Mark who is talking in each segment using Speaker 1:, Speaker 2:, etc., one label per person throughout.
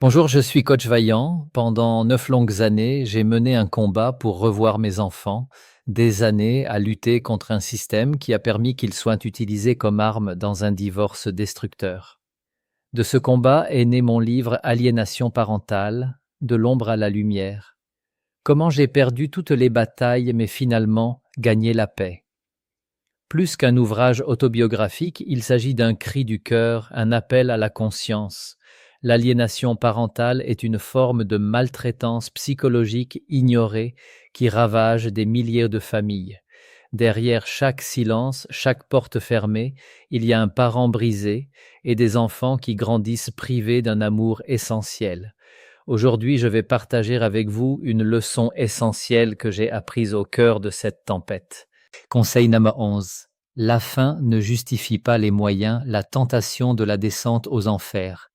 Speaker 1: Bonjour, je suis coach Vaillant. Pendant 9 longues années, j'ai mené un combat pour revoir mes enfants, des années à lutter contre un système qui a permis qu'ils soient utilisés comme armes dans un divorce destructeur. De ce combat est né mon livre Aliénation parentale, de l'ombre à la lumière. Comment j'ai perdu toutes les batailles mais finalement gagné la paix. Plus qu'un ouvrage autobiographique, il s'agit d'un cri du cœur, un appel à la conscience. L'aliénation parentale est une forme de maltraitance psychologique ignorée qui ravage des milliers de familles. Derrière chaque silence, chaque porte fermée, il y a un parent brisé et des enfants qui grandissent privés d'un amour essentiel. Aujourd'hui, je vais partager avec vous une leçon essentielle que j'ai apprise au cœur de cette tempête. Conseil numéro 11. La fin ne justifie pas les moyens, la tentation de la descente aux enfers.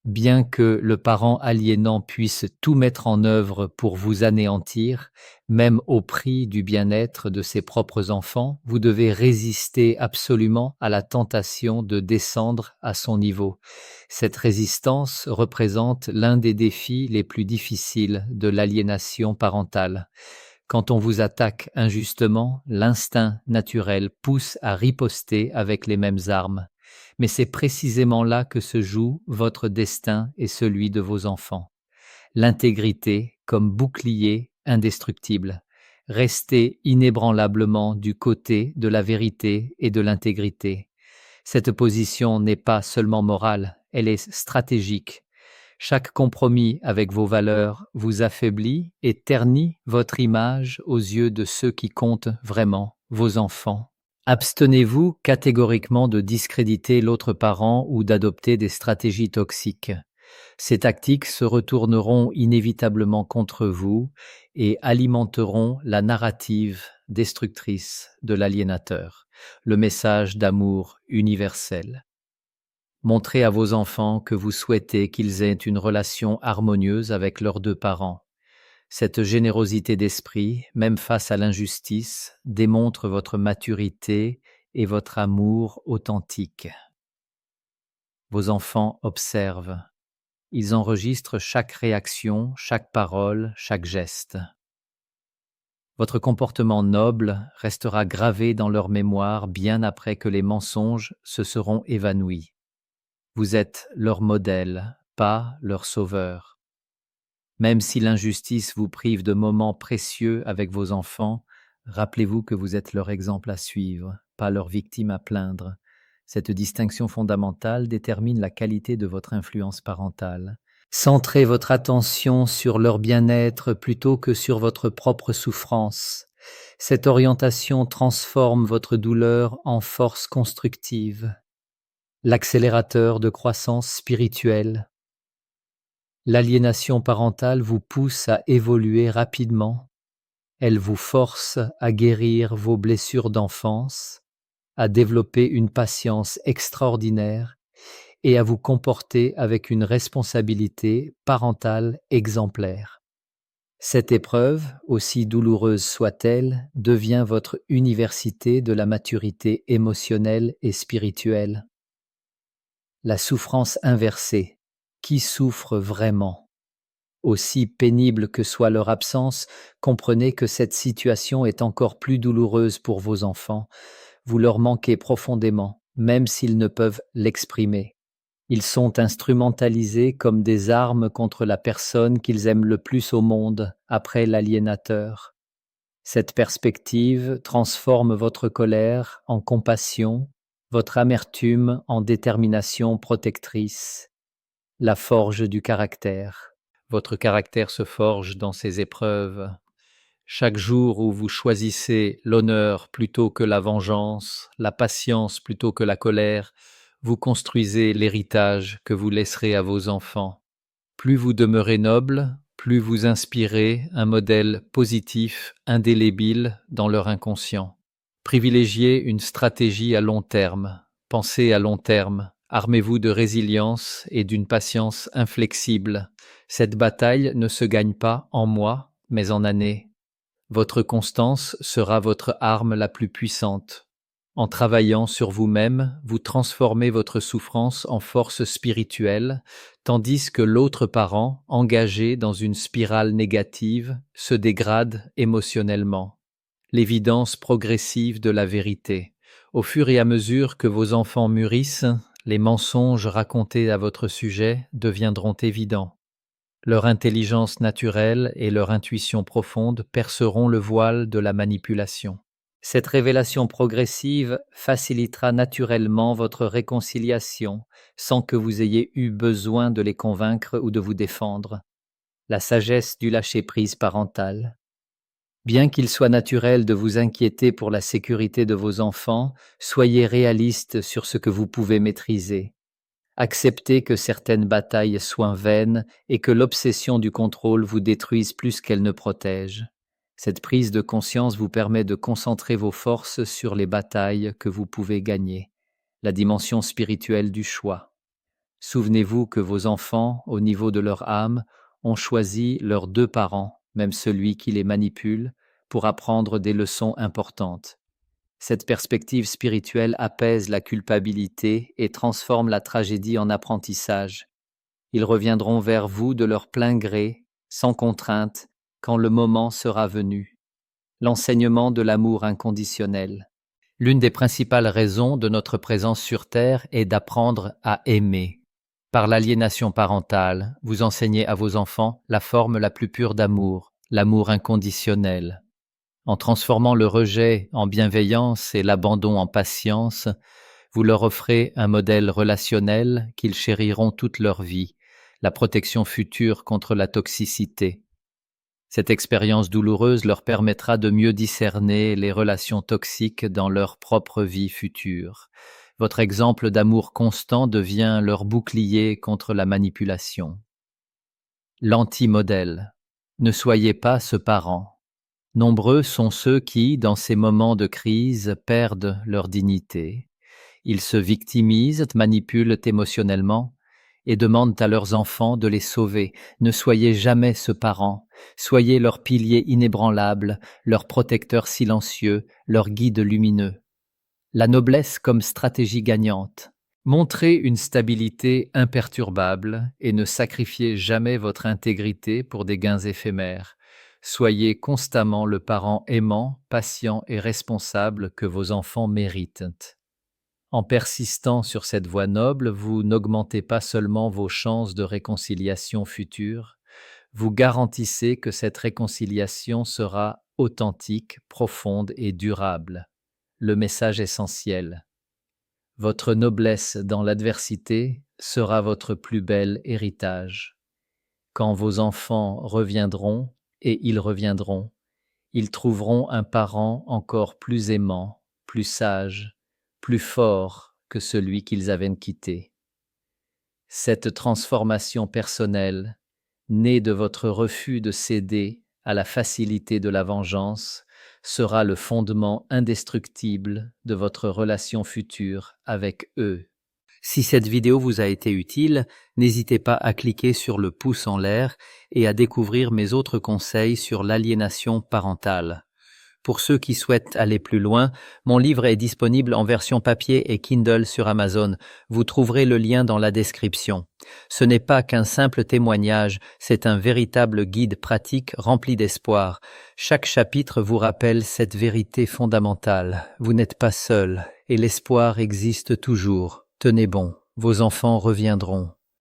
Speaker 1: Bien que le parent aliénant puisse tout mettre en œuvre pour vous anéantir, même au prix du bien-être de ses propres enfants, vous devez résister absolument à la tentation de descendre à son niveau. Cette résistance représente l'un des défis les plus difficiles de l'aliénation parentale. Quand on vous attaque injustement, l'instinct naturel pousse à riposter avec les mêmes armes. Mais c'est précisément là que se joue votre destin et celui de vos enfants. L'intégrité comme bouclier indestructible. Restez inébranlablement du côté de la vérité et de l'intégrité. Cette position n'est pas seulement morale, elle est stratégique. Chaque compromis avec vos valeurs vous affaiblit et ternit votre image aux yeux de ceux qui comptent vraiment, vos enfants. Abstenez-vous catégoriquement de discréditer l'autre parent ou d'adopter des stratégies toxiques. Ces tactiques se retourneront inévitablement contre vous et alimenteront la narrative destructrice de l'aliénateur, le message d'amour universel. Montrez à vos enfants que vous souhaitez qu'ils aient une relation harmonieuse avec leurs deux parents. Cette générosité d'esprit, même face à l'injustice, démontre votre maturité et votre amour authentique. Vos enfants observent. Ils enregistrent chaque réaction, chaque parole, chaque geste. Votre comportement noble restera gravé dans leur mémoire bien après que les mensonges se seront évanouis. Vous êtes leur modèle, pas leur sauveur. Même si l'injustice vous prive de moments précieux avec vos enfants, rappelez-vous que vous êtes leur exemple à suivre, pas leur victime à plaindre. Cette distinction fondamentale détermine la qualité de votre influence parentale. Centrez votre attention sur leur bien-être plutôt que sur votre propre souffrance. Cette orientation transforme votre douleur en force constructive. L'accélérateur de croissance spirituelle. L'aliénation parentale vous pousse à évoluer rapidement. Elle vous force à guérir vos blessures d'enfance, à développer une patience extraordinaire et à vous comporter avec une responsabilité parentale exemplaire. Cette épreuve, aussi douloureuse soit-elle, devient votre université de la maturité émotionnelle et spirituelle. La souffrance inversée. Qui souffre vraiment? Aussi pénible que soit leur absence, comprenez que cette situation est encore plus douloureuse pour vos enfants. Vous leur manquez profondément, même s'ils ne peuvent l'exprimer. Ils sont instrumentalisés comme des armes contre la personne qu'ils aiment le plus au monde, après l'aliénateur. Cette perspective transforme votre colère en compassion, votre amertume en détermination protectrice, la forge du caractère. Votre caractère se forge dans ces épreuves. Chaque jour où vous choisissez l'honneur plutôt que la vengeance, la patience plutôt que la colère, vous construisez l'héritage que vous laisserez à vos enfants. Plus vous demeurez noble, plus vous inspirez un modèle positif, indélébile dans leur inconscient. Privilégiez une stratégie à long terme. Pensez à long terme. Armez-vous de résilience et d'une patience inflexible. Cette bataille ne se gagne pas en mois, mais en années. Votre constance sera votre arme la plus puissante. En travaillant sur vous-même, vous transformez votre souffrance en force spirituelle, tandis que l'autre parent, engagé dans une spirale négative, se dégrade émotionnellement. L'évidence progressive de la vérité. Au fur et à mesure que vos enfants mûrissent, les mensonges racontés à votre sujet deviendront évidents. Leur intelligence naturelle et leur intuition profonde perceront le voile de la manipulation. Cette révélation progressive facilitera naturellement votre réconciliation sans que vous ayez eu besoin de les convaincre ou de vous défendre. La sagesse du lâcher-prise parental. Bien qu'il soit naturel de vous inquiéter pour la sécurité de vos enfants, soyez réaliste sur ce que vous pouvez maîtriser. Acceptez que certaines batailles soient vaines et que l'obsession du contrôle vous détruise plus qu'elle ne protège. Cette prise de conscience vous permet de concentrer vos forces sur les batailles que vous pouvez gagner, la dimension spirituelle du choix. Souvenez-vous que vos enfants, au niveau de leur âme, ont choisi leurs deux parents, même celui qui les manipule, pour apprendre des leçons importantes. Cette perspective spirituelle apaise la culpabilité et transforme la tragédie en apprentissage. Ils reviendront vers vous de leur plein gré, sans contrainte, quand le moment sera venu. L'enseignement de l'amour inconditionnel. L'une des principales raisons de notre présence sur Terre est d'apprendre à aimer. Par l'aliénation parentale, vous enseignez à vos enfants la forme la plus pure d'amour, l'amour inconditionnel. En transformant le rejet en bienveillance et l'abandon en patience, vous leur offrez un modèle relationnel qu'ils chériront toute leur vie, la protection future contre la toxicité. Cette expérience douloureuse leur permettra de mieux discerner les relations toxiques dans leur propre vie future. Votre exemple d'amour constant devient leur bouclier contre la manipulation. L'anti-modèle. Ne soyez pas ce parent. Nombreux sont ceux qui, dans ces moments de crise, perdent leur dignité. Ils se victimisent, manipulent émotionnellement et demandent à leurs enfants de les sauver. Ne soyez jamais ce parent. Soyez leur pilier inébranlable, leur protecteur silencieux, leur guide lumineux. La noblesse comme stratégie gagnante. Montrez une stabilité imperturbable et ne sacrifiez jamais votre intégrité pour des gains éphémères. Soyez constamment le parent aimant, patient et responsable que vos enfants méritent. En persistant sur cette voie noble, vous n'augmentez pas seulement vos chances de réconciliation future, vous garantissez que cette réconciliation sera authentique, profonde et durable. Le message essentiel. Votre noblesse dans l'adversité sera votre plus bel héritage. Quand vos enfants reviendront, et ils trouveront un parent encore plus aimant, plus sage, plus fort que celui qu'ils avaient quitté. Cette transformation personnelle, née de votre refus de céder à la facilité de la vengeance, sera le fondement indestructible de votre relation future avec eux. Si cette vidéo vous a été utile, n'hésitez pas à cliquer sur le pouce en l'air et à découvrir mes autres conseils sur l'aliénation parentale. Pour ceux qui souhaitent aller plus loin, mon livre est disponible en version papier et Kindle sur Amazon. Vous trouverez le lien dans la description. Ce n'est pas qu'un simple témoignage, c'est un véritable guide pratique rempli d'espoir. Chaque chapitre vous rappelle cette vérité fondamentale. Vous n'êtes pas seul et l'espoir existe toujours. Tenez bon, vos enfants reviendront.